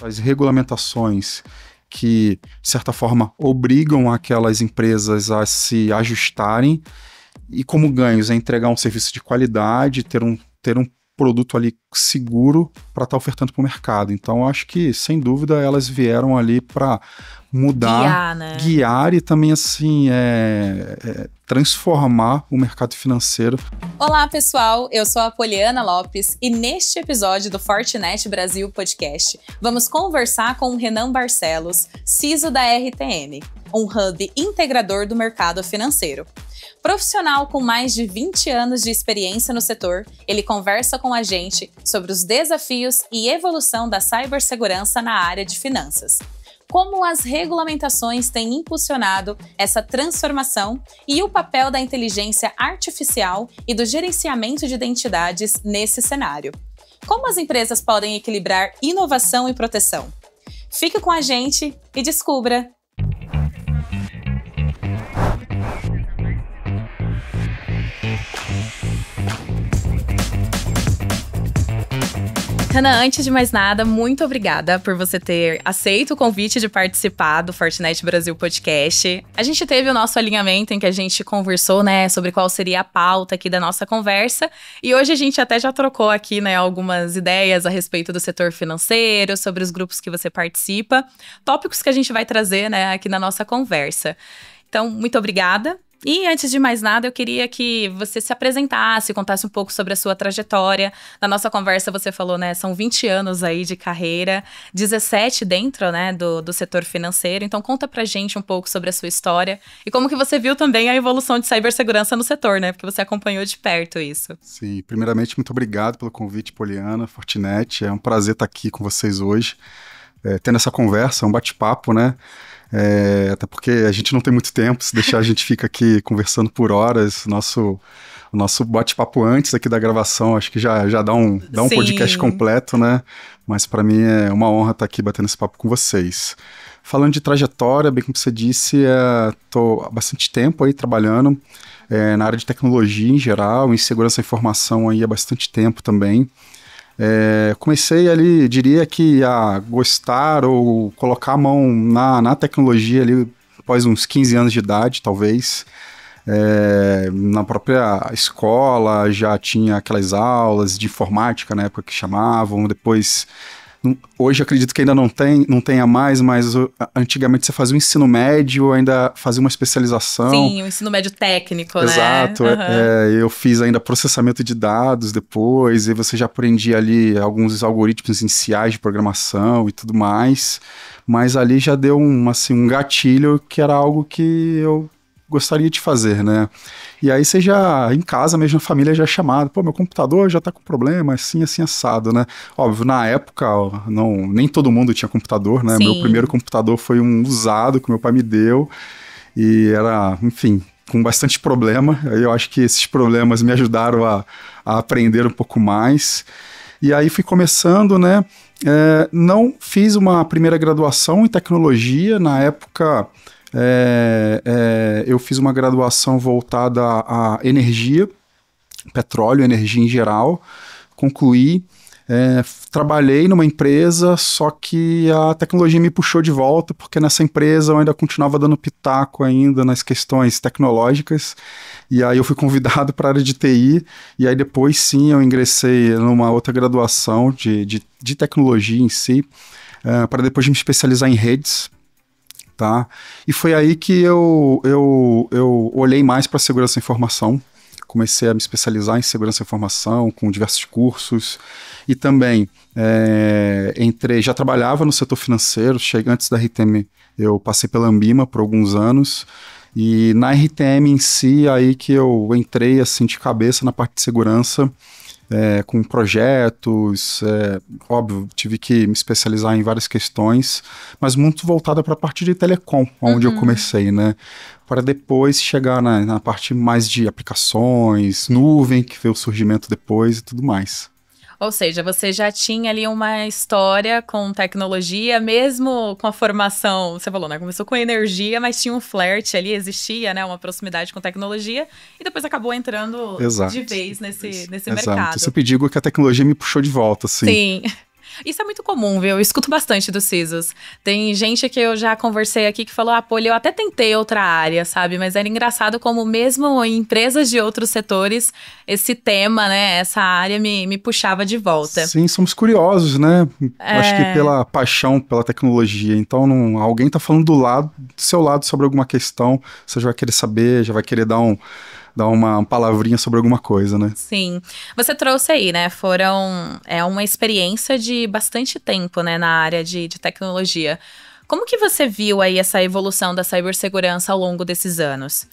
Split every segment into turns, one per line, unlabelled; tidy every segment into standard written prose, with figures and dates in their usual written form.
as regulamentações que, de certa forma, obrigam aquelas empresas a se ajustarem e como ganhos é entregar um serviço de qualidade, ter um produto ali seguro para estar ofertando para o mercado. Então, eu acho que, sem dúvida, elas vieram ali para mudar,
guiar, né?
Guiar e também, assim, transformar o mercado financeiro.
Olá, pessoal! Eu sou a Poliana Lopes e neste episódio do Fortinet Brasil Podcast, vamos conversar com o Renan Barcelos, CISO da RTM, um hub integrador do mercado financeiro. Profissional com mais de 20 anos de experiência no setor, ele conversa com a gente sobre os desafios e evolução da cibersegurança na área de finanças. Como as regulamentações têm impulsionado essa transformação e o papel da inteligência artificial e do gerenciamento de identidades nesse cenário. Como as empresas podem equilibrar inovação e proteção? Fique com a gente e descubra! Renan, antes de mais nada, muito obrigada por você ter aceito o convite de participar do Fortinet Brasil Podcast. A gente teve o nosso alinhamento em que a gente conversou, né, sobre qual seria a pauta aqui da nossa conversa. E hoje a gente até já trocou aqui, né, algumas ideias a respeito do setor financeiro, sobre os grupos que você participa, tópicos que a gente vai trazer, né, aqui na nossa conversa. Então, muito obrigada. E antes de mais nada, eu queria que você se apresentasse, contasse um pouco sobre a sua trajetória. Na nossa conversa você falou, né, são 20 anos aí de carreira, 17 dentro, né, do setor financeiro. Então conta pra gente um pouco sobre a sua história e como que você viu também a evolução de cibersegurança no setor, né, porque você acompanhou de perto isso.
Sim, primeiramente muito obrigado pelo convite, Poliana, Fortinet. É um prazer estar aqui com vocês hoje, tendo essa conversa, um bate-papo, né. Até porque a gente não tem muito tempo, se deixar a gente fica aqui conversando por horas. O nosso bate-papo antes aqui da gravação, acho que já dá um podcast completo, né? Mas para mim é uma honra estar aqui batendo esse papo com vocês. Falando de trajetória, bem como você disse, estou há bastante tempo aí trabalhando na área de tecnologia em geral, em segurança da informação aí há bastante tempo também. Comecei ali, diria que a gostar ou colocar a mão na tecnologia ali após uns 15 anos de idade, talvez. Na própria escola já tinha aquelas aulas de informática na época que chamavam, depois... Hoje acredito que ainda não tenha mais, mas antigamente você fazia o ensino médio, ainda fazia uma especialização.
Sim, o ensino médio técnico,
exato, né? Exato, eu fiz ainda processamento de dados depois, e você já aprendia ali alguns algoritmos iniciais de programação e tudo mais, mas ali já deu um gatilho que era algo que eu gostaria de fazer, né? E aí você já, em casa mesmo, a família já é chamada, meu computador já tá com problema, assim, assado, né? Óbvio, na época, nem todo mundo tinha computador, né? Sim. Meu primeiro computador foi um usado que meu pai me deu, e era, enfim, com bastante problema. Eu acho que esses problemas me ajudaram a aprender um pouco mais. E aí fui começando, né? Não fiz uma primeira graduação em tecnologia, na época... eu fiz uma graduação voltada à energia, petróleo, energia em geral, concluí, trabalhei numa empresa, só que a tecnologia me puxou de volta, porque nessa empresa eu ainda continuava dando pitaco ainda nas questões tecnológicas, e aí eu fui convidado para a área de TI, e aí depois sim eu ingressei numa outra graduação de tecnologia em si, para depois me especializar em redes. Tá? E foi aí que eu olhei mais para a segurança da informação, comecei a me especializar em segurança da informação com diversos cursos e também já trabalhava no setor financeiro, antes da RTM eu passei pela Ambima por alguns anos e na RTM em si aí que eu entrei assim de cabeça na parte de segurança, com projetos, óbvio, tive que me especializar em várias questões, mas muito voltada para a parte de telecom, onde eu comecei, né? Para depois chegar na parte mais de aplicações, nuvem, que veio o surgimento depois e tudo mais.
Ou seja, você já tinha ali uma história com tecnologia, mesmo com a formação, você falou, né? Começou com energia, mas tinha um flerte ali, existia, né? Uma proximidade com tecnologia e depois acabou entrando de vez nesse mercado.
Eu sempre digo que a tecnologia me puxou de volta, assim.
Sim. Isso é muito comum, viu? Eu escuto bastante dos CISOs. Tem gente que eu já conversei aqui que falou, pô, eu até tentei outra área, sabe? Mas era engraçado como mesmo em empresas de outros setores, esse tema, né, essa área me puxava de volta.
Sim, somos curiosos, né? Acho que pela paixão pela tecnologia. Então, alguém tá falando do seu lado sobre alguma questão, você já vai querer saber, já vai querer dar uma palavrinha sobre alguma coisa, né?
Sim. Você trouxe aí, né? É uma experiência de bastante tempo, né, na área de tecnologia. Como que você viu aí essa evolução da cibersegurança ao longo desses anos?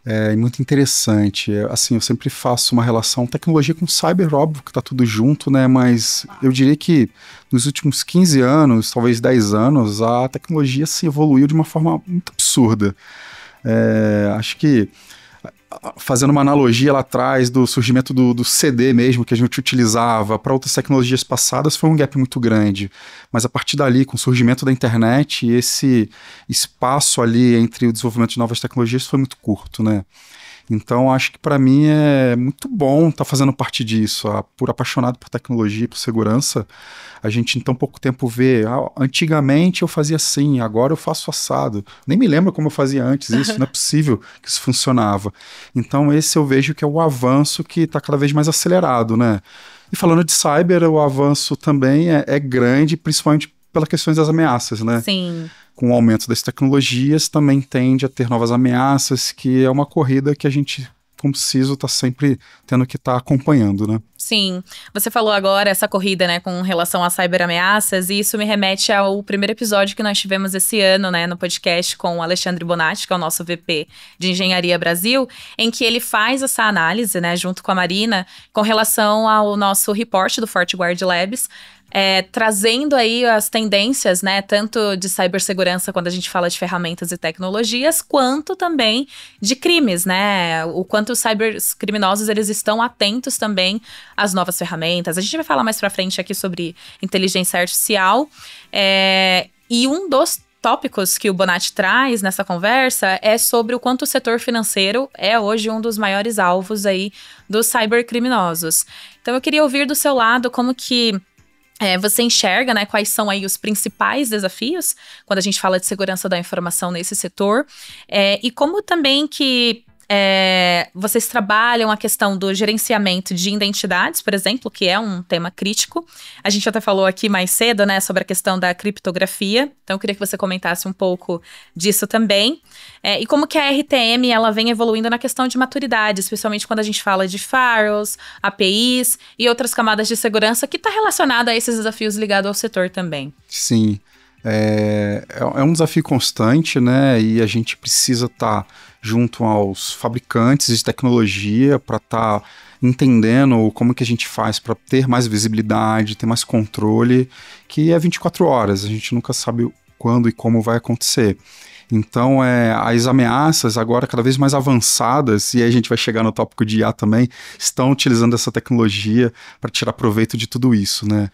É muito interessante. Assim, eu sempre faço uma relação tecnologia com cyber, óbvio que tá tudo junto, né? Mas eu diria que nos últimos 15 anos, talvez 10 anos, a tecnologia se evoluiu de uma forma muito absurda. Acho que fazendo uma analogia lá atrás do surgimento do CD mesmo, que a gente utilizava para outras tecnologias passadas, foi um gap muito grande. Mas a partir dali, com o surgimento da internet, esse espaço ali entre o desenvolvimento de novas tecnologias foi muito curto, né? Então, acho que para mim é muito bom estar fazendo parte disso. Por apaixonado por tecnologia, por segurança, a gente em tão pouco tempo vê. Antigamente eu fazia assim, agora eu faço assado. Nem me lembro como eu fazia antes isso, não é possível que isso funcionava. Então, esse eu vejo que é o avanço que está cada vez mais acelerado, né? E falando de cyber, o avanço também é grande, principalmente pelas questões das ameaças, né?
Sim.
Com o aumento das tecnologias, também tende a ter novas ameaças, que é uma corrida que a gente, como CISO, está sempre tendo que estar acompanhando, né?
Sim. Você falou agora essa corrida, né, com relação a cyberameaças, e isso me remete ao primeiro episódio que nós tivemos esse ano, né, no podcast com o Alexandre Bonatti, que é o nosso VP de Engenharia Brasil, em que ele faz essa análise, né, junto com a Marina, com relação ao nosso report do FortiGuard Labs, trazendo aí as tendências, né, tanto de cibersegurança quando a gente fala de ferramentas e tecnologias, quanto também de crimes, né, o quanto os cybercriminosos eles estão atentos também às novas ferramentas. A gente vai falar mais pra frente aqui sobre inteligência artificial, e um dos tópicos que o Bonatti traz nessa conversa é sobre o quanto o setor financeiro é hoje um dos maiores alvos aí dos cybercriminosos. Então eu queria ouvir do seu lado como que você enxerga, né, quais são aí os principais desafios quando a gente fala de segurança da informação nesse setor, e como também que vocês trabalham a questão do gerenciamento de identidades, por exemplo, que é um tema crítico. A gente até falou aqui mais cedo, né, sobre a questão da criptografia. Então, eu queria que você comentasse um pouco disso também. E como que a RTM ela vem evoluindo na questão de maturidade, especialmente quando a gente fala de firewalls, APIs e outras camadas de segurança que está relacionada a esses desafios ligados ao setor também.
Sim. É um desafio constante, né? E a gente precisa estar junto aos fabricantes de tecnologia para estar entendendo como que a gente faz para ter mais visibilidade, ter mais controle, que é 24 horas, a gente nunca sabe quando e como vai acontecer. Então, as ameaças agora cada vez mais avançadas, e aí a gente vai chegar no tópico de IA também, estão utilizando essa tecnologia para tirar proveito de tudo isso, né?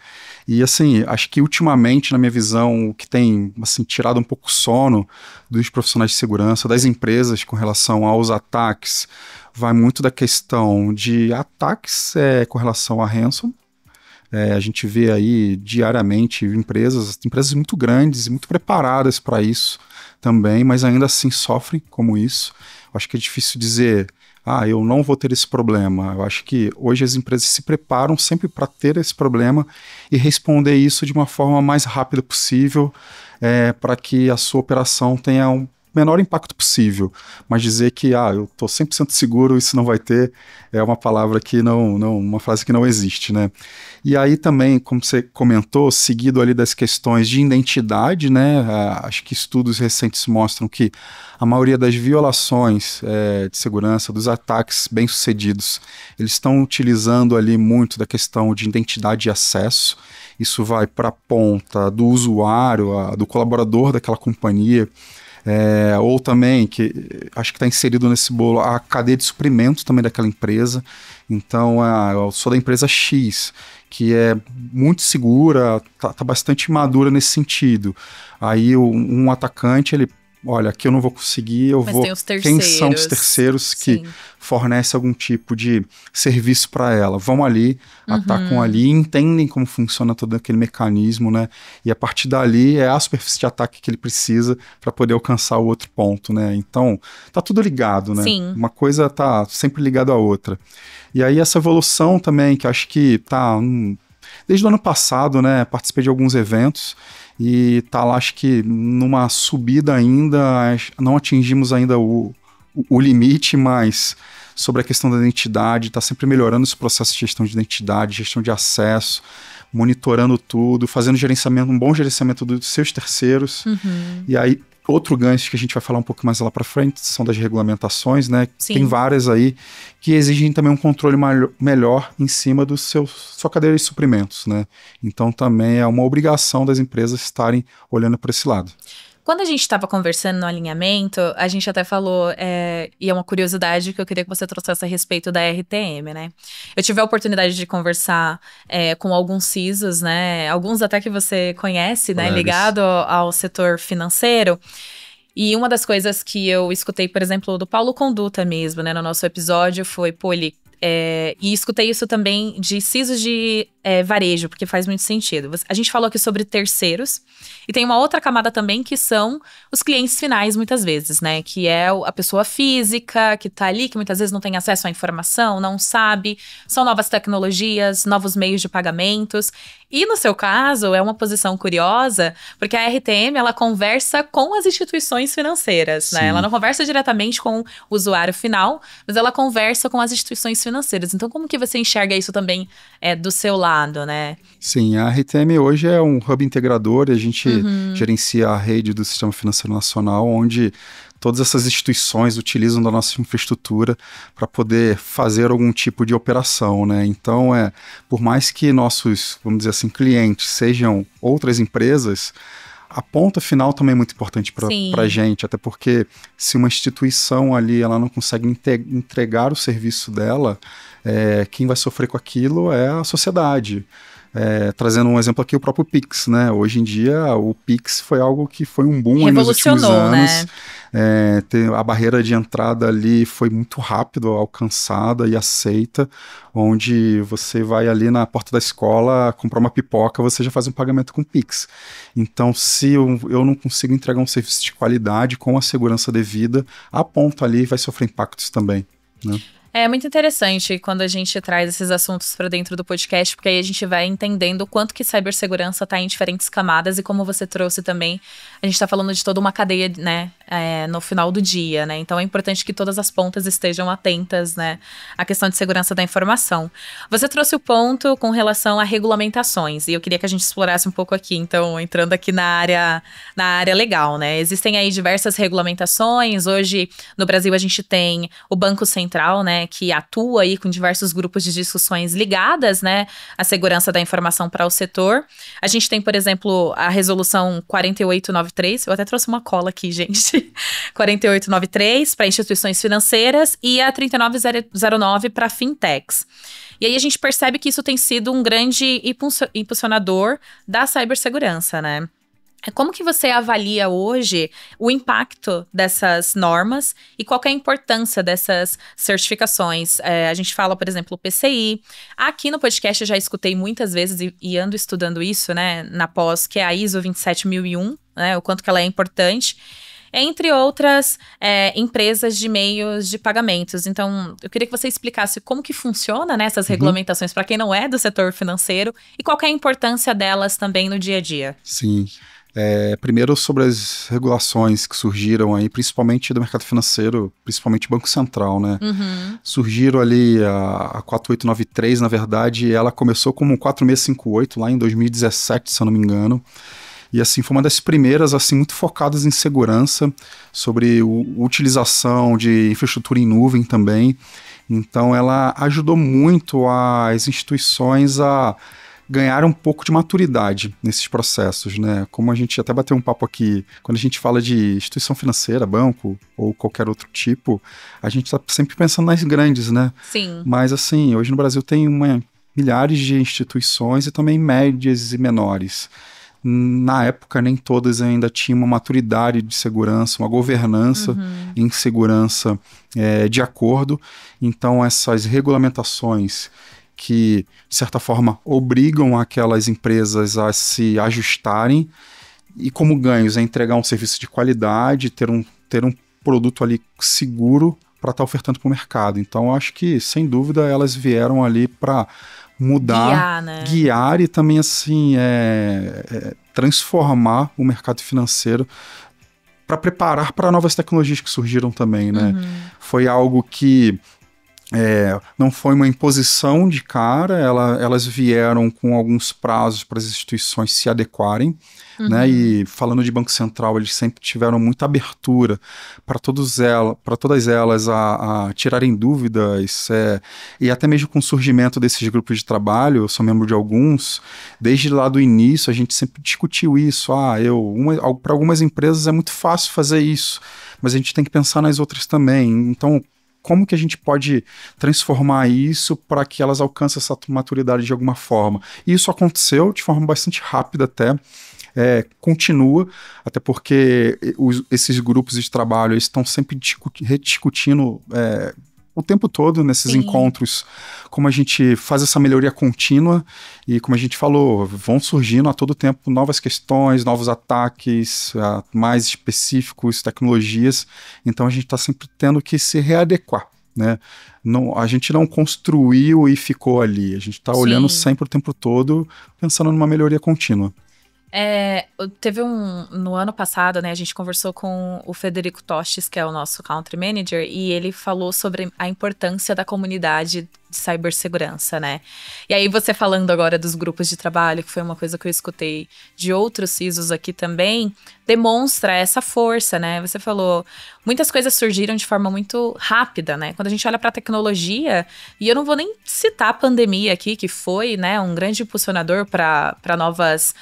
E assim, acho que ultimamente, na minha visão, o que tem assim, tirado um pouco o sono dos profissionais de segurança, das empresas com relação aos ataques, vai muito da questão de ataques com relação a ransom. A gente vê aí diariamente empresas muito grandes e muito preparadas para isso também, mas ainda assim sofrem como isso. Acho que é difícil dizer, eu não vou ter esse problema. Eu acho que hoje as empresas se preparam sempre para ter esse problema e responder isso de uma forma mais rápida possível, para que a sua operação tenha um menor impacto possível, mas dizer que eu estou 100% seguro, isso não vai ter, é uma palavra que uma frase que não existe, né? E aí também, como você comentou, seguido ali das questões de identidade, né? Acho que estudos recentes mostram que a maioria das violações de segurança, dos ataques bem-sucedidos, eles estão utilizando ali muito da questão de identidade e acesso. Isso vai para a ponta do usuário, do colaborador daquela companhia, ou também, que acho que está inserido nesse bolo, a cadeia de suprimentos também daquela empresa. Então, eu sou da empresa X, que é muito segura, tá bastante madura nesse sentido. Aí um atacante, ele olha, aqui eu não vou conseguir,
Mas tem os terceiros.
Quem são os terceiros que
Sim.
fornecem algum tipo de serviço para ela? Vão ali, atacam ali, entendem como funciona todo aquele mecanismo, né? E a partir dali é a superfície de ataque que ele precisa para poder alcançar o outro ponto, né? Então, tá tudo ligado, né?
Sim.
Uma coisa tá sempre ligada à outra. E aí essa evolução também, que acho que tá... desde o ano passado, né? Participei de alguns eventos e tá lá, acho que numa subida ainda, não atingimos ainda o limite, mas sobre a questão da identidade, está sempre melhorando esse processo de gestão de identidade, gestão de acesso, monitorando tudo, fazendo gerenciamento, um bom gerenciamento dos seus terceiros. E aí, outro gancho que a gente vai falar um pouco mais lá para frente são das regulamentações, né?
Sim.
Tem várias aí que exigem também um controle melhor em cima do sua cadeia de suprimentos, né? Então também é uma obrigação das empresas estarem olhando por esse lado.
Quando a gente estava conversando no alinhamento, a gente até falou, e é uma curiosidade que eu queria que você trouxesse a respeito da RTM, né? Eu tive a oportunidade de conversar com alguns CISOs, né? Alguns até que você conhece, né? Ligado ao setor financeiro. E uma das coisas que eu escutei, por exemplo, do Paulo Conduta mesmo, né? No nosso episódio foi, pô, e escutei isso também de CISOs de varejo, porque faz muito sentido. A gente falou aqui sobre terceiros, e tem uma outra camada também que são os clientes finais, muitas vezes, né? Que é a pessoa física que tá ali, que muitas vezes não tem acesso à informação, não sabe. São novas tecnologias, novos meios de pagamentos. E no seu caso, é uma posição curiosa, porque a RTM, ela conversa com as instituições financeiras, né? Ela não conversa diretamente com o usuário final, mas ela conversa com as instituições financeiras. Então, como que você enxerga isso também do seu lado, né?
Sim, a RTM hoje é um hub integrador e a gente gerencia a rede do Sistema Financeiro Nacional, onde todas essas instituições utilizam da nossa infraestrutura para poder fazer algum tipo de operação, né? Então, por mais que nossos, vamos dizer assim, clientes sejam outras empresas, a ponta final também é muito importante para a gente, até porque se uma instituição ali ela não consegue entregar o serviço dela, quem vai sofrer com aquilo é a sociedade. Trazendo um exemplo aqui, o próprio Pix, né? Hoje em dia, o Pix foi algo que foi um boom nos últimos anos.
Né?
A barreira de entrada ali foi muito rápido alcançada e aceita, onde você vai ali na porta da escola comprar uma pipoca, você já faz um pagamento com Pix. Então, se eu não consigo entregar um serviço de qualidade com a segurança devida, a ponta ali vai sofrer impactos também, né?
É muito interessante quando a gente traz esses assuntos para dentro do podcast, porque aí a gente vai entendendo o quanto que cibersegurança está em diferentes camadas e como você trouxe também, a gente está falando de toda uma cadeia, né, no final do dia, né? Então é importante que todas as pontas estejam atentas, né, à questão de segurança da informação. Você trouxe o ponto com relação a regulamentações e eu queria que a gente explorasse um pouco aqui, então entrando aqui na área legal, né? Existem aí diversas regulamentações. Hoje no Brasil a gente tem o Banco Central, né, que atua aí com diversos grupos de discussões ligadas, né, à segurança da informação para o setor. A gente tem, por exemplo, a resolução 4893, eu até trouxe uma cola aqui, gente, 4893 para instituições financeiras e a 3909 para fintechs. E aí a gente percebe que isso tem sido um grande impulsionador da cibersegurança, né? Como que você avalia hoje o impacto dessas normas e qual que é a importância dessas certificações? A gente fala, por exemplo, o PCI. Aqui no podcast eu já escutei muitas vezes e ando estudando isso, né, na pós, que é a ISO 27001, né, o quanto que ela é importante, entre outras empresas de meios de pagamentos. Então, eu queria que você explicasse como que funciona, né, essas regulamentações para quem não é do setor financeiro e qual que é a importância delas também no dia a dia.
Sim. Primeiro sobre as regulações que surgiram aí, principalmente do mercado financeiro, principalmente Banco Central, né? Surgiram ali a 4893, na verdade, ela começou como 4658 lá em 2017, se eu não me engano. E assim, foi uma das primeiras, assim, muito focadas em segurança, sobre utilização de infraestrutura em nuvem também. Então, ela ajudou muito as instituições a ganhar um pouco de maturidade nesses processos, né? Como a gente até bateu um papo aqui, quando a gente fala de instituição financeira, banco ou qualquer outro tipo, a gente está sempre pensando nas grandes, né?
Sim.
Mas assim, hoje no Brasil tem milhares de instituições e também médias e menores. na época nem todas ainda tinham uma maturidade de segurança, uma governança em segurança de acordo. Então essas regulamentações que, de certa forma, obrigam aquelas empresas a se ajustarem e como ganhos é entregar um serviço de qualidade, ter um produto ali seguro para estar ofertando para o mercado. Então, eu acho que, sem dúvida, elas vieram ali para mudar, guiar e também, assim, transformar o mercado financeiro para preparar para novas tecnologias que surgiram também, né? Foi algo que não foi uma imposição de cara, elas vieram com alguns prazos para as instituições se adequarem, né? E falando de Banco Central, eles sempre tiveram muita abertura para todas elas a tirarem dúvidas, e até mesmo com o surgimento desses grupos de trabalho, eu sou membro de alguns, desde lá do início a gente sempre discutiu isso, para algumas empresas é muito fácil fazer isso, mas a gente tem que pensar nas outras também, então como que a gente pode transformar isso para que elas alcancem essa maturidade de alguma forma. E isso aconteceu de forma bastante rápida até, continua, até porque esses grupos de trabalho estão sempre rediscutindo o tempo todo nesses encontros, como a gente faz essa melhoria contínua e como a gente falou, vão surgindo a todo tempo novas questões, novos ataques mais específicos, tecnologias, então a gente está sempre tendo que se readequar, né? A gente não construiu e ficou ali, a gente está olhando sempre o tempo todo, pensando numa melhoria contínua.
Teve no ano passado, né, a gente conversou com o Federico Tostes, que é o nosso Country Manager, e ele falou sobre a importância da comunidade de cibersegurança, né? E aí você falando agora dos grupos de trabalho, que foi uma coisa que eu escutei de outros CISOs aqui também, demonstra essa força, né? Você falou, muitas coisas surgiram de forma muito rápida, né? Quando a gente olha para a tecnologia, e eu não vou nem citar a pandemia aqui, que foi, né, um grande impulsionador para novas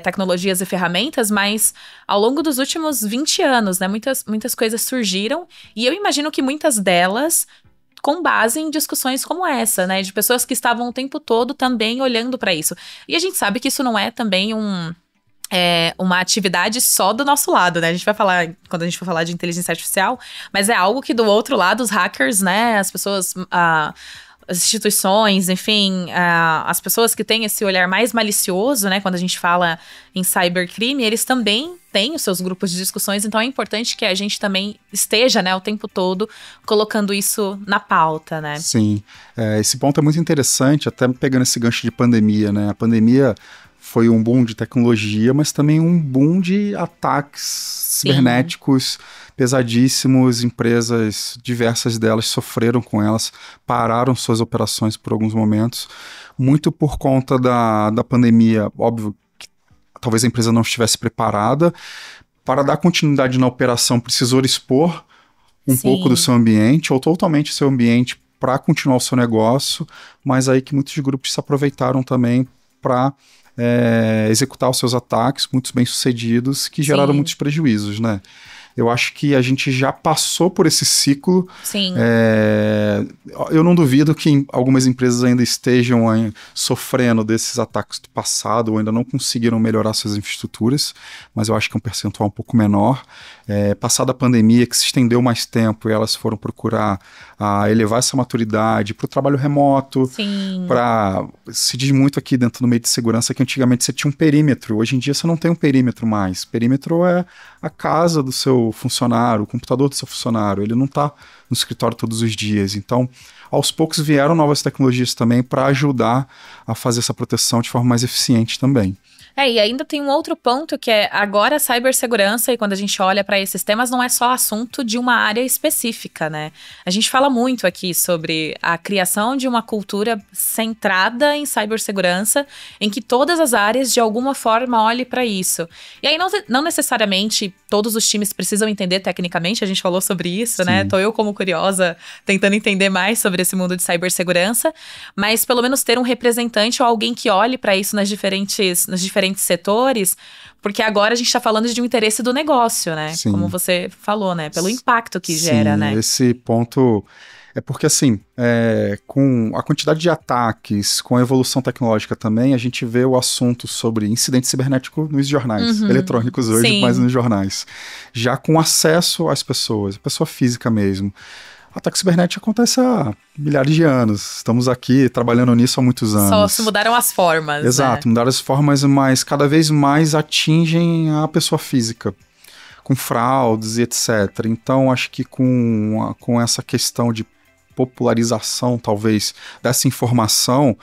tecnologias e ferramentas, mas ao longo dos últimos 20 anos, né, muitas coisas surgiram, e eu imagino que muitas delas com base em discussões como essa, né? De pessoas que estavam o tempo todo também olhando para isso. E a gente sabe que isso não é também uma atividade só do nosso lado, né? A gente vai falar, quando a gente for falar de inteligência artificial, mas é algo que do outro lado, os hackers, né? As pessoas... as instituições, enfim, as pessoas que têm esse olhar mais malicioso, né, quando a gente fala em cybercrime, eles também têm os seus grupos de discussões, então é importante que a gente também esteja, né, o tempo todo colocando isso na pauta, né?
Sim, esse ponto é muito interessante, até pegando esse gancho de pandemia, né, a pandemia foi um boom de tecnologia, mas também um boom de ataques cibernéticos pesadíssimos, empresas, diversas delas sofreram com elas, pararam suas operações por alguns momentos, muito por conta da pandemia, óbvio que talvez a empresa não estivesse preparada, para dar continuidade na operação precisou expor um pouco do seu ambiente, ou totalmente o seu ambiente para continuar o seu negócio, mas aí que muitos grupos se aproveitaram também para executar os seus ataques, muitos bem-sucedidos, que geraram muitos prejuízos, né? Eu acho que a gente já passou por esse ciclo.
Sim.
Eu não duvido que algumas empresas ainda estejam sofrendo desses ataques do passado ou ainda não conseguiram melhorar suas infraestruturas, mas eu acho que é um percentual um pouco menor. Passada a pandemia, que se estendeu mais tempo e elas foram procurar elevar essa maturidade para o trabalho remoto. Se diz muito aqui dentro do meio de segurança que antigamente você tinha um perímetro, hoje em dia você não tem um perímetro mais. Perímetro é a casa do seu funcionário, o computador do seu funcionário, ele não está no escritório todos os dias. Então, aos poucos vieram novas tecnologias também para ajudar a fazer essa proteção de forma mais eficiente também.
E ainda tem um outro ponto que é agora a cibersegurança, e quando a gente olha para esses temas, não é só assunto de uma área específica, né? A gente fala muito aqui sobre a criação de uma cultura centrada em cibersegurança, em que todas as áreas, de alguma forma, olhem para isso. E aí, não necessariamente todos os times precisam entender tecnicamente, a gente falou sobre isso, né? Tô eu como curiosa, tentando entender mais sobre esse mundo de cibersegurança, mas pelo menos ter um representante ou alguém que olhe para isso nos diferentes setores, porque agora a gente está falando de um interesse do negócio, né? Sim. Como você falou, né? Pelo impacto que gera, né?
Esse ponto É porque, assim, com a quantidade de ataques, com a evolução tecnológica também, a gente vê o assunto sobre incidente cibernético nos jornais, eletrônicos hoje, mas
Sim.
nos jornais. Já com acesso às pessoas, a pessoa física mesmo. Ataque cibernético acontece há milhares de anos. Estamos aqui trabalhando nisso há muitos anos.
Só se mudaram as formas,
Exato,
né?
mudaram as formas, mas cada vez mais atingem a pessoa física, com fraudes e etc. Então, acho que com essa questão de popularização, talvez, dessa informação,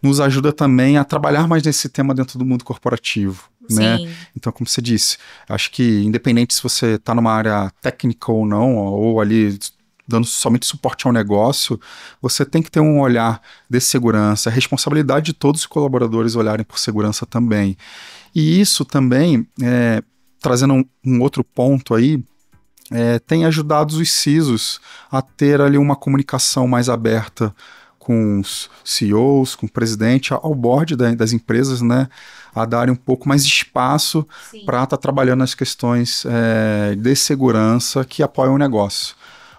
nos ajuda também a trabalhar mais nesse tema dentro do mundo corporativo, né?
Sim.
Então, como você disse, acho que independente se você está numa área técnica ou não, ou ali dando somente suporte ao negócio, você tem que ter um olhar de segurança, a responsabilidade de todos os colaboradores olharem por segurança também. E isso também, trazendo um outro ponto aí, tem ajudado os CISOs a ter ali uma comunicação mais aberta com os CEOs, com o presidente, ao board das empresas, né, a darem um pouco mais de espaço para estar trabalhando nas questões de segurança que apoiam o negócio.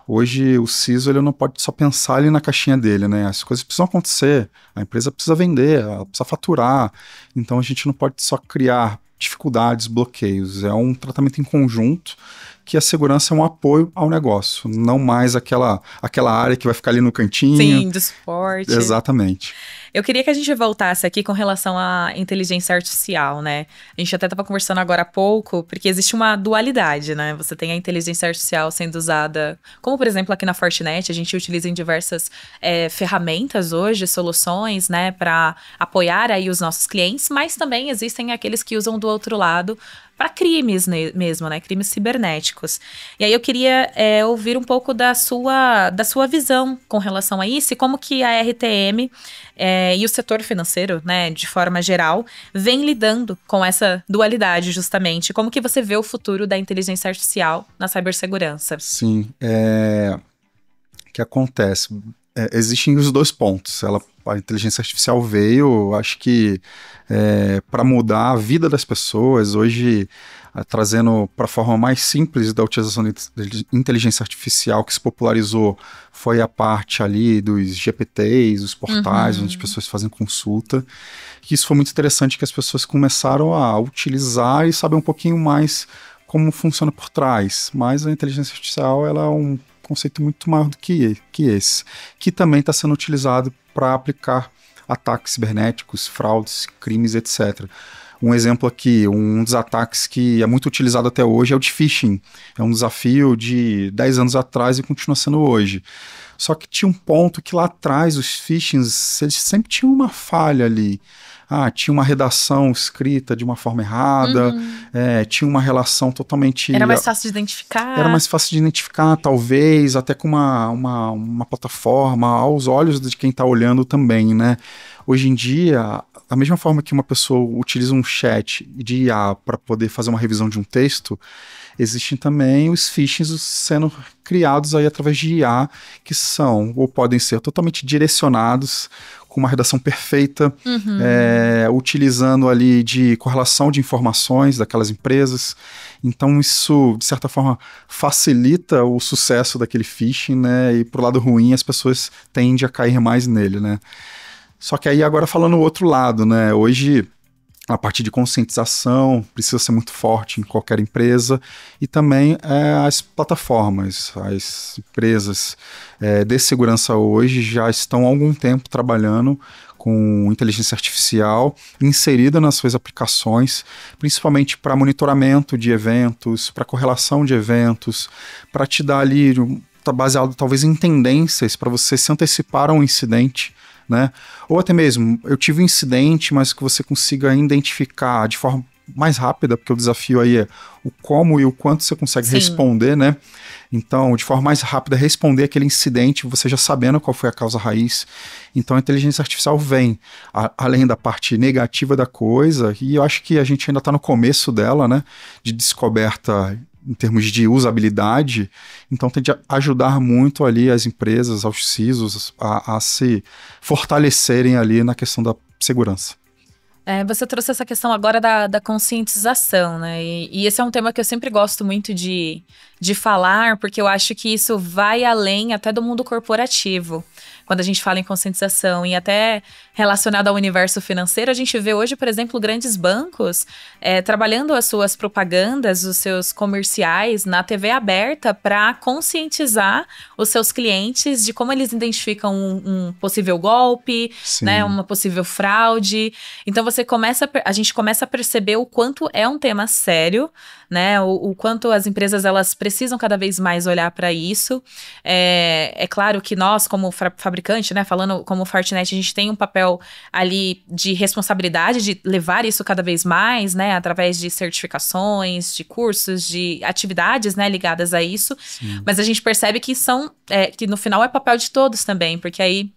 Hoje o CISO ele não pode só pensar ali na caixinha dele, né? As coisas precisam acontecer, a empresa precisa vender, ela precisa faturar, então a gente não pode só criar dificuldades, bloqueios, é um tratamento em conjunto que a segurança é um apoio ao negócio, não mais aquela área que vai ficar ali no cantinho.
Sim, do suporte.
Exatamente.
Eu queria que a gente voltasse aqui com relação à inteligência artificial, né? A gente até estava conversando agora há pouco, porque existe uma dualidade, né? Você tem a inteligência artificial sendo usada, como por exemplo aqui na Fortinet, a gente utiliza em diversas ferramentas hoje, soluções, né, para apoiar aí os nossos clientes, mas também existem aqueles que usam do outro lado para crimes mesmo, né? Crimes cibernéticos. E aí eu queria ouvir um pouco da sua visão com relação a isso e como que a RTM e o setor financeiro, né, de forma geral, vem lidando com essa dualidade justamente. Como que você vê o futuro da inteligência artificial na cibersegurança?
Sim, o que acontece? Existem os dois pontos. A inteligência artificial veio, acho que, para mudar a vida das pessoas. Hoje, trazendo para a forma mais simples da utilização de inteligência artificial que se popularizou, foi a parte ali dos GPTs, os portais, onde as pessoas fazem consulta. E isso foi muito interessante, que as pessoas começaram a utilizar e saber um pouquinho mais como funciona por trás. Mas a inteligência artificial, ela é um conceito muito maior do que esse, que também está sendo utilizado para aplicar ataques cibernéticos, fraudes, crimes, etc. Um exemplo aqui, um dos ataques que é muito utilizado até hoje é o de phishing. É um desafio de 10 anos atrás e continua sendo hoje. Só que tinha um ponto que lá atrás os phishings, eles sempre tinham uma falha ali. Tinha uma redação escrita de uma forma errada, tinha uma relação totalmente...
Era mais fácil de identificar.
Era mais fácil de identificar, talvez, até com uma plataforma, aos olhos de quem está olhando também, né? Hoje em dia, da mesma forma que uma pessoa utiliza um chat de IA para poder fazer uma revisão de um texto, existem também os phishings sendo criados aí através de IA, que são, ou podem ser totalmente direcionados, com uma redação perfeita, utilizando ali de correlação de informações daquelas empresas. Então isso, de certa forma, facilita o sucesso daquele phishing, né? E pro lado ruim, as pessoas tendem a cair mais nele, né? Só que aí agora falando o outro lado, né? Hoje a parte de conscientização precisa ser muito forte em qualquer empresa, e também as plataformas, as empresas de segurança hoje já estão há algum tempo trabalhando com inteligência artificial inserida nas suas aplicações, principalmente para monitoramento de eventos, para correlação de eventos, para te dar ali, tá baseado talvez em tendências, para você se antecipar a um incidente, né? Ou até mesmo, eu tive um incidente, mas que você consiga identificar de forma mais rápida, porque o desafio aí é o como e o quanto você consegue responder, né? Então, de forma mais rápida, responder aquele incidente, você já sabendo qual foi a causa raiz. Então, a inteligência artificial vem, além da parte negativa da coisa, e eu acho que a gente ainda está no começo dela, né? De descoberta em termos de usabilidade, então tem de ajudar muito ali as empresas, aos CISOs, a se fortalecerem ali na questão da segurança.
Você trouxe essa questão agora da conscientização, né? E esse é um tema que eu sempre gosto muito de de falar, porque eu acho que isso vai além até do mundo corporativo. Quando a gente fala em conscientização e até relacionado ao universo financeiro, a gente vê hoje, por exemplo, grandes bancos trabalhando as suas propagandas, os seus comerciais na TV aberta para conscientizar os seus clientes de como eles identificam um possível golpe, né, uma possível fraude. Então a gente começa a perceber o quanto é um tema sério, né, o quanto as empresas elas precisam cada vez mais olhar para isso. É claro que nós, como fabricante, né, falando como Fortinet, a gente tem um papel ali de responsabilidade de levar isso cada vez mais, né, através de certificações, de cursos, de atividades, né, ligadas a isso. Sim. Mas a gente percebe que que no final é papel de todos também, porque aí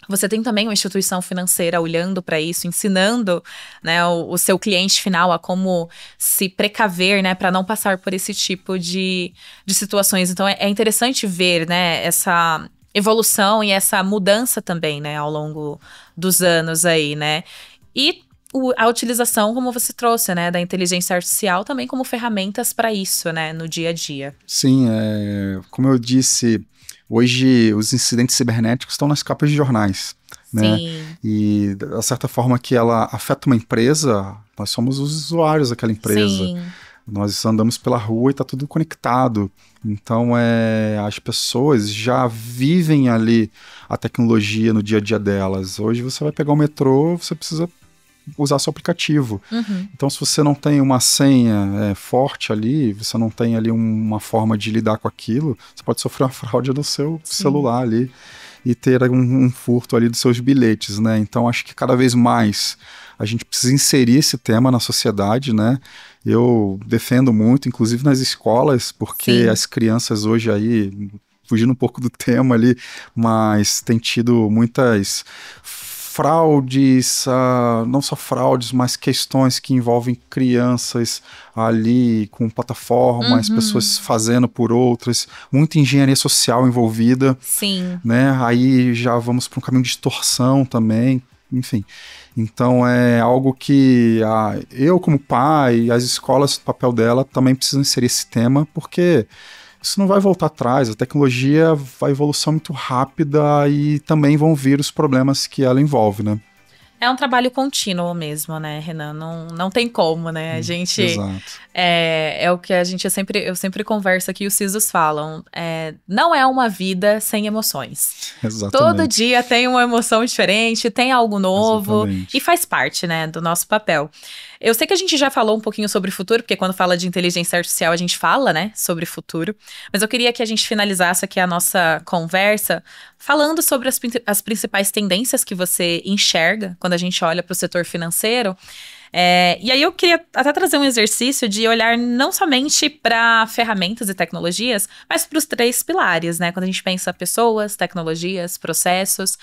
você tem também uma instituição financeira olhando para isso, ensinando, né, o seu cliente final a como se precaver, né, para não passar por esse tipo de situações. Então, é interessante ver, né, essa evolução e essa mudança também, né, ao longo dos anos aí, né. E a utilização, como você trouxe, né, da inteligência artificial também como ferramentas para isso, né, no dia a dia.
Sim, como eu disse, hoje os incidentes cibernéticos estão nas capas de jornais, né?
Sim.
E da certa forma que ela afeta uma empresa, nós somos os usuários daquela empresa.
Sim.
Nós andamos pela rua e está tudo conectado. Então, as pessoas já vivem ali a tecnologia no dia a dia delas. Hoje você vai pegar o metrô, você precisa usar seu aplicativo.
Uhum.
Então, se você não tem uma senha forte ali, você não tem ali uma forma de lidar com aquilo, você pode sofrer uma fraude no seu celular ali e ter um furto ali dos seus bilhetes, né? Então, acho que cada vez mais a gente precisa inserir esse tema na sociedade, né? Eu defendo muito, inclusive nas escolas, porque as crianças hoje aí, fugindo um pouco do tema ali, mas tem tido muitas fraudes, não só fraudes, mas questões que envolvem crianças ali com plataformas, pessoas fazendo por outras, muita engenharia social envolvida.
Sim.
Né? Aí já vamos para um caminho de extorsão também, enfim. Então é algo que eu como pai, as escolas, o papel dela também precisam inserir esse tema, porque isso não vai voltar atrás, a tecnologia vai evolução muito rápida e também vão vir os problemas que ela envolve, né?
É um trabalho contínuo mesmo, né, Renan? Não tem como, né? A gente...
Exato.
É o que eu sempre converso aqui, os CISOs falam. Não é uma vida sem emoções.
Exatamente.
Todo dia tem uma emoção diferente, tem algo novo.
Exatamente.
E faz parte, né, do nosso papel. Eu sei que a gente já falou um pouquinho sobre futuro, porque quando fala de inteligência artificial, a gente fala, né, sobre futuro. Mas eu queria que a gente finalizasse aqui a nossa conversa falando sobre as principais tendências que você enxerga quando a gente olha para o setor financeiro. E aí eu queria até trazer um exercício de olhar não somente para ferramentas e tecnologias, mas para os 3 pilares, né? Quando a gente pensa pessoas, tecnologias, processos,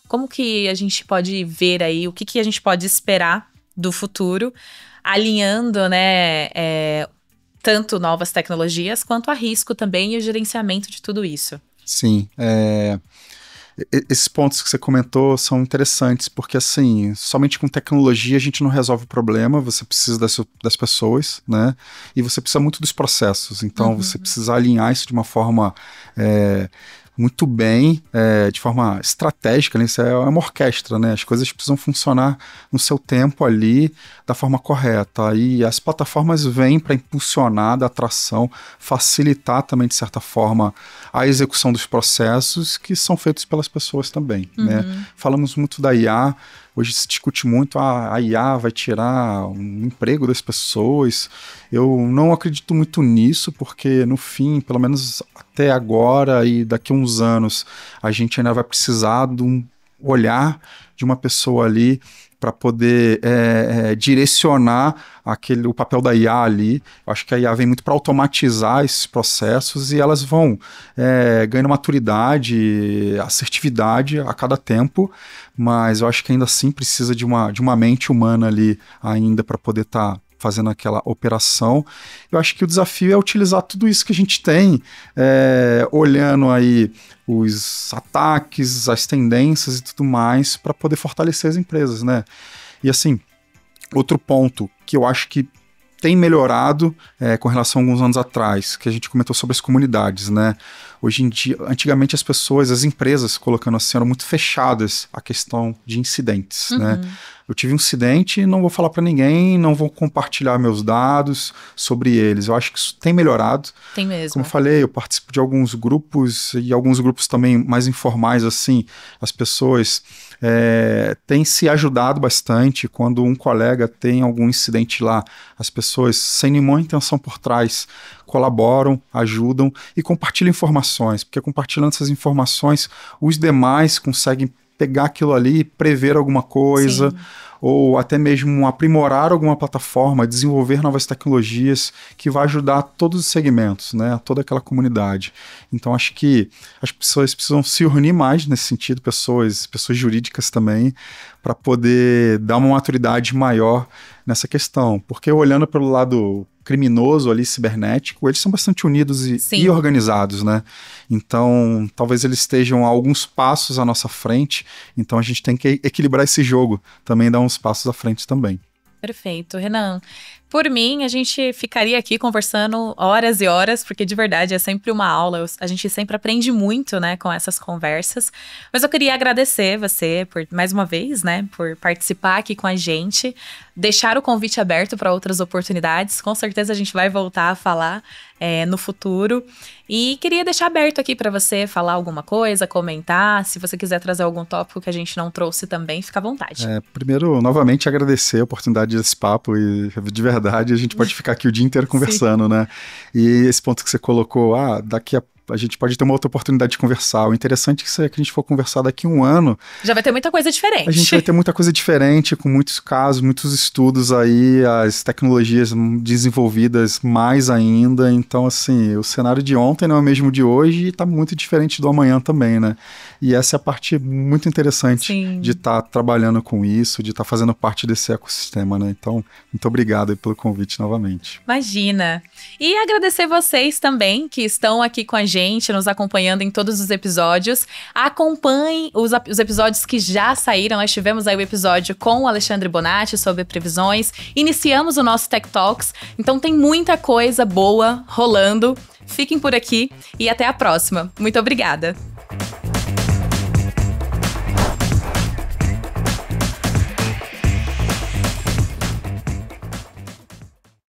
como que a gente pode ver aí, o que a gente pode esperar do futuro, alinhando, né, tanto novas tecnologias quanto a risco também e o gerenciamento de tudo isso.
Sim, esses pontos que você comentou são interessantes, porque assim, somente com tecnologia a gente não resolve o problema, você precisa das pessoas, né, e você precisa muito dos processos, então você precisa alinhar isso de uma forma muito bem, de forma estratégica, né? Isso é uma orquestra, né? As coisas precisam funcionar no seu tempo ali, da forma correta. E as plataformas vêm para impulsionar a atração, facilitar também, de certa forma, a execução dos processos que são feitos pelas pessoas também, né? Falamos muito da IA, hoje se discute muito, a IA vai tirar um emprego das pessoas. Eu não acredito muito nisso, porque no fim, pelo menos até agora e daqui a uns anos, a gente ainda vai precisar de um olhar de uma pessoa ali para poder direcionar o papel da IA ali. Eu acho que a IA vem muito para automatizar esses processos e elas vão ganhando maturidade, assertividade a cada tempo, mas eu acho que ainda assim precisa de uma mente humana ali ainda para poder estar fazendo aquela operação. Eu acho que o desafio é utilizar tudo isso que a gente tem, olhando aí os ataques, as tendências e tudo mais, para poder fortalecer as empresas, né? E assim, outro ponto que eu acho que tem melhorado com relação a alguns anos atrás, que a gente comentou sobre as comunidades, né? Hoje em dia, antigamente as pessoas, as empresas, colocando assim, eram muito fechadas à questão de incidentes, né? Eu tive um incidente, não vou falar para ninguém, não vou compartilhar meus dados sobre eles. Eu acho que isso tem melhorado.
Tem mesmo.
Como eu falei, eu participo de alguns grupos e alguns grupos também mais informais, assim, as pessoas têm se ajudado bastante. Quando um colega tem algum incidente lá, as pessoas, sem nenhuma intenção por trás, colaboram, ajudam e compartilham informações, porque compartilhando essas informações, os demais conseguem pegar aquilo ali, prever alguma coisa, ou até mesmo aprimorar alguma plataforma, desenvolver novas tecnologias que vai ajudar todos os segmentos, né, toda aquela comunidade. Então acho que as pessoas precisam se unir mais nesse sentido, pessoas jurídicas também, para poder dar uma maturidade maior nessa questão, porque olhando pelo lado criminoso ali, cibernético, eles são bastante unidos e organizados, né? Então, talvez eles estejam a alguns passos à nossa frente, então a gente tem que equilibrar esse jogo, também dar uns passos à frente também.
Perfeito, Renan. Por mim, a gente ficaria aqui conversando horas e horas, porque de verdade é sempre uma aula, a gente sempre aprende muito, né, com essas conversas. Mas eu queria agradecer você por, mais uma vez, né, por participar aqui com a gente, deixar o convite aberto para outras oportunidades. Com certeza a gente vai voltar a falar no futuro. E queria deixar aberto aqui para você falar alguma coisa, comentar. Se você quiser trazer algum tópico que a gente não trouxe também, fica à vontade.
Primeiro, novamente, agradecer a oportunidade desse papo e, de verdade, a gente pode ficar aqui o dia inteiro conversando, né? E esse ponto que você colocou, daqui a gente pode ter uma outra oportunidade de conversar. O interessante é que a gente for conversar daqui a um ano...
Já vai ter muita coisa diferente.
A gente vai ter muita coisa diferente, com muitos casos, muitos estudos aí, as tecnologias desenvolvidas mais ainda. Então, assim, o cenário de ontem não é o mesmo de hoje e está muito diferente do amanhã também, né? E essa é a parte muito interessante de estar trabalhando com isso, de estar fazendo parte desse ecossistema, né? Então, muito obrigado aí pelo convite novamente.
Imagina! E agradecer vocês também que estão aqui com a gente, nos acompanhando em todos os episódios. Acompanhem os episódios que já saíram. Nós tivemos aí o episódio com o Alexandre Bonatti sobre previsões. Iniciamos o nosso Tech Talks. Então tem muita coisa boa rolando. Fiquem por aqui e até a próxima. Muito obrigada!